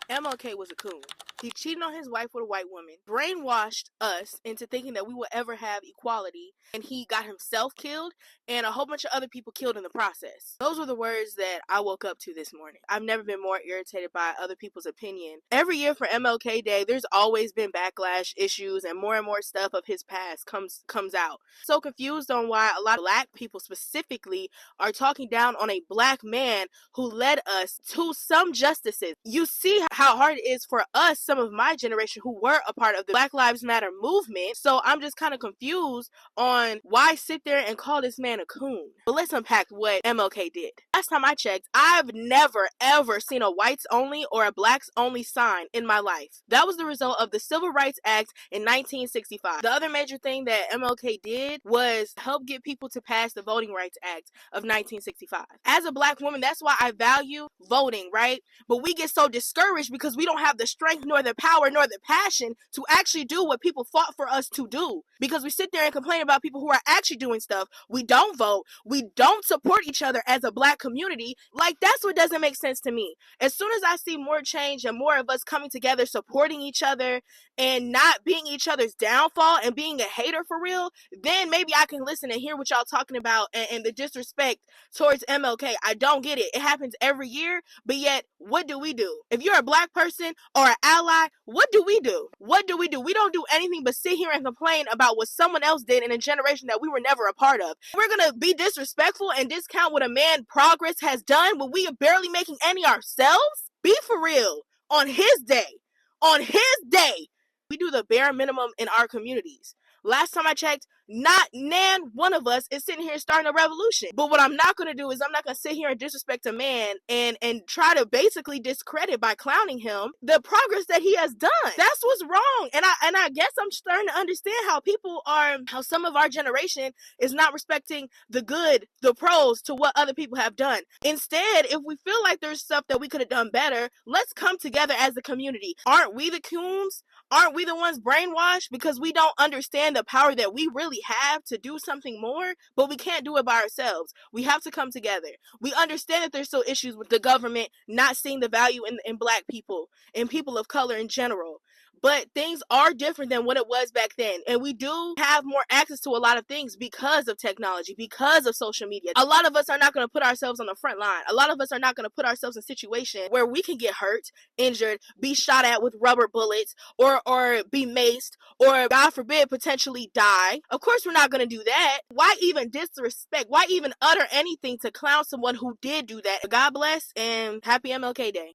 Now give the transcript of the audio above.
MLK was a coon. He cheated on his wife with a white woman, brainwashed us into thinking that we would ever have equality, and he got himself killed and a whole bunch of other people killed in the process. Those were the words that I woke up to this morning. I've never been more irritated by other people's opinion. Every year for MLK Day, there's always been backlash, issues, and more stuff of his past comes out. So confused on why a lot of black people specifically are talking down on a black man who led us to some justices. You see how hard it is for us, some of my generation who were a part of the Black Lives Matter movement. So I'm just kind of confused on why sit there and call this man a coon. But let's unpack what MLK did. Last time I checked, I've never ever seen a whites only or a blacks only sign in my life. That was the result of the Civil Rights Act in 1965. The other major thing that MLK did was help get people to pass the Voting Rights Act of 1965. As a black woman, that's why I value voting, right? But we get so discouraged because we don't have the strength nor the power nor the passion to actually do what people fought for us to do. Because we sit there and complain about people who are actually doing stuff. We don't vote. We don't support each other as a black community. Like, that's what doesn't make sense to me. As soon as I see more change and more of us coming together, supporting each other and not being each other's downfall and being a hater for real, then maybe I can listen and hear what y'all talking about and the disrespect towards MLK. I don't get it. It happens every year, but yet, what do we do? If you're a black person or an ally, what do we do? What do we do? We don't do anything but sit here and complain about what someone else did in a generation that we were never a part of. We're gonna be disrespectful and discount what a man progress has done when we are barely making any ourselves? Be for real. On his day, we do the bare minimum in our communities. Last time I checked, not one of us is sitting here starting a revolution. But what I'm not going to do is I'm not going to sit here and disrespect a man and try to basically discredit by clowning him the progress that he has done. That's what's wrong. And I guess I'm starting to understand how some of our generation is not respecting the good, the pros to what other people have done. Instead, if we feel like there's stuff that we could have done better, let's come together as a community. Aren't we the coons? Aren't we the ones brainwashed because we don't understand the power that we really have to do something more? But we can't do it by ourselves. We have to come together. We understand that there's still issues with the government not seeing the value in black people and people of color in general. But things are different than what it was back then. And we do have more access to a lot of things because of technology, because of social media. A lot of us are not going to put ourselves on the front line. A lot of us are not going to put ourselves in a situation where we can get hurt, injured, be shot at with rubber bullets, or be maced, or God forbid, potentially die. Of course, we're not going to do that. Why even disrespect? Why even utter anything to clown someone who did do that? God bless and happy MLK Day.